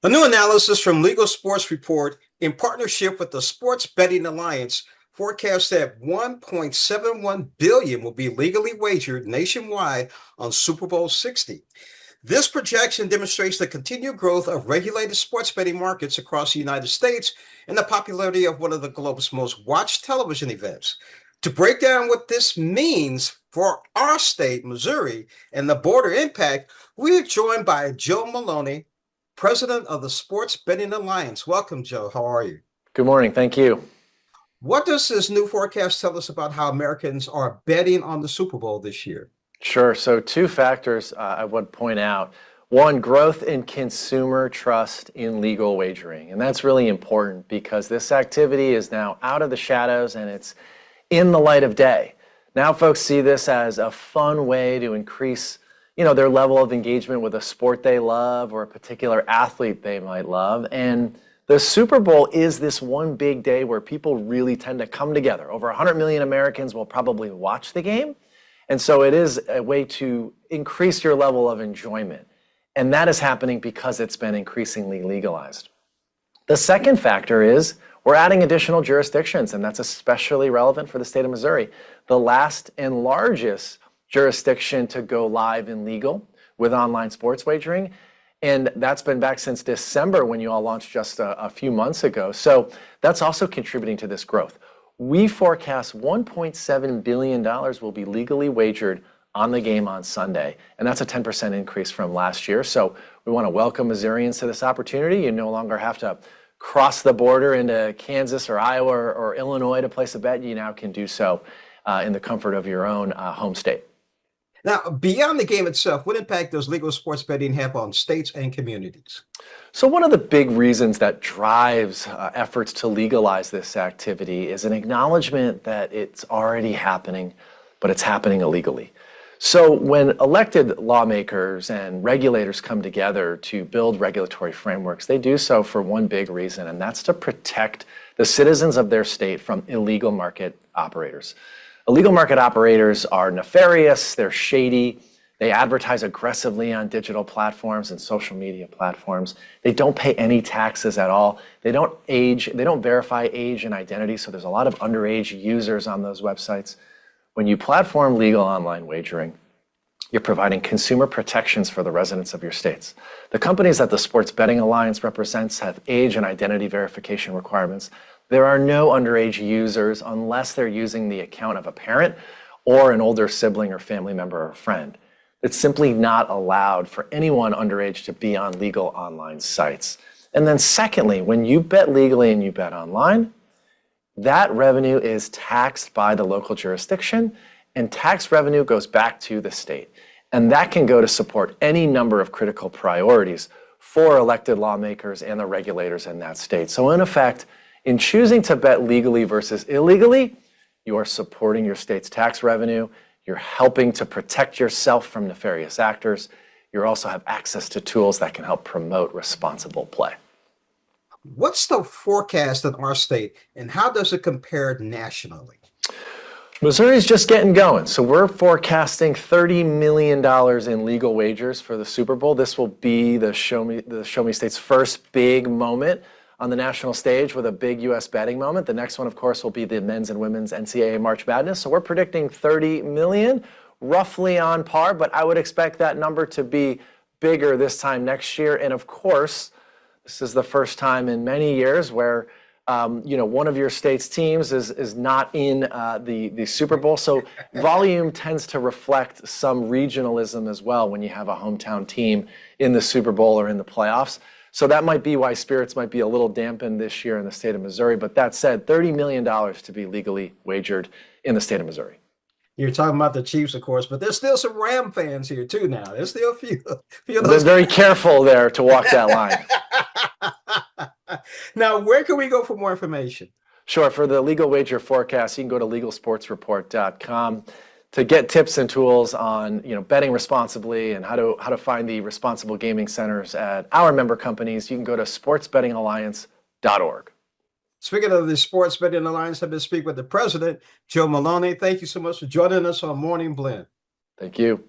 A new analysis from Legal Sports Report, in partnership with the Sports Betting Alliance, forecasts that 1.71 billion will be legally wagered nationwide on Super Bowl 60. This projection demonstrates the continued growth of regulated sports betting markets across the United States and the popularity of one of the globe's most watched television events. To break down what this means for our state, Missouri, and the border impact, we are joined by Joe Maloney, president of the Sports Betting Alliance. Welcome, Joe. How are you? Good morning. Thank you. What does this new forecast tell us about how Americans are betting on the Super Bowl this year? Sure. So two factors I would point out. One, growth in consumer trust in legal wagering. And that's really important because this activity is now out of the shadows and it's in the light of day. Now folks see this as a fun way to increase, their level of engagement with a sport they love or a particular athlete they might love. And the Super Bowl is this one big day where people really tend to come together. Over 100 million Americans will probably watch the game. And so it is a way to increase your level of enjoyment. And that is happening because it's been increasingly legalized. The second factor is we're adding additional jurisdictions, and that's especially relevant for the state of Missouri. The last and largest jurisdiction to go live in legal with online sports wagering. And that's been back since December when you all launched just a few months ago. So that's also contributing to this growth. We forecast $1.7 billion will be legally wagered on the game on Sunday, and that's a 10% increase from last year. So we want to welcome Missourians to this opportunity. You no longer have to cross the border into Kansas or Iowa or Illinois to place a bet. You now can do so in the comfort of your own home state. Now, beyond the game itself, what impact does legal sports betting have on states and communities? So one of the big reasons that drives efforts to legalize this activity is an acknowledgement that it's already happening, but it's happening illegally. So when elected lawmakers and regulators come together to build regulatory frameworks, they do so for one big reason, and that's to protect the citizens of their state from illegal market operators. Illegal market operators are nefarious, they're shady, they advertise aggressively on digital platforms and social media platforms. They don't pay any taxes at all. They don't verify age and identity, so there's a lot of underage users on those websites. When you platform legal online wagering, you're providing consumer protections for the residents of your states. The companies that the Sports Betting Alliance represents have age and identity verification requirements. There are no underage users unless they're using the account of a parent or an older sibling or family member or friend. It's simply not allowed for anyone underage to be on legal online sites. And then secondly, when you bet legally and you bet online, that revenue is taxed by the local jurisdiction, and tax revenue goes back to the state. And that can go to support any number of critical priorities for elected lawmakers and the regulators in that state. So in effect, in choosing to bet legally versus illegally, you are supporting your state's tax revenue, you're helping to protect yourself from nefarious actors, you also have access to tools that can help promote responsible play. What's the forecast in our state, and how does it compare nationally? Missouri's just getting going. So we're forecasting $30 million in legal wagers for the Super Bowl. This will be the Show Me State's first big moment on the national stage with a big U.S. betting moment. The next one, of course, will be the men's and women's NCAA March Madness. So we're predicting 30 million, roughly on par, but I would expect that number to be bigger this time next year. And of course, this is the first time in many years where one of your state's teams is not in the Super Bowl. So volume tends to reflect some regionalism as well when you have a hometown team in the Super Bowl or in the playoffs. So that might be why spirits might be a little dampened this year in the state of Missouri. But that said, $30 million to be legally wagered in the state of Missouri. You're talking about the Chiefs, of course, but there's still some Ram fans here too now. There's still a few of those. They're very careful there to walk that line. Now, where can we go for more information? Sure. For the legal wager forecast, you can go to legalsportsreport.com to get tips and tools on betting responsibly and how to find the responsible gaming centers at our member companies. You can go to sportsbettingalliance.org. Speaking of the Sports Betting Alliance, I've been speaking with the president, Joe Maloney. Thank you so much for joining us on Morning Blend. Thank you.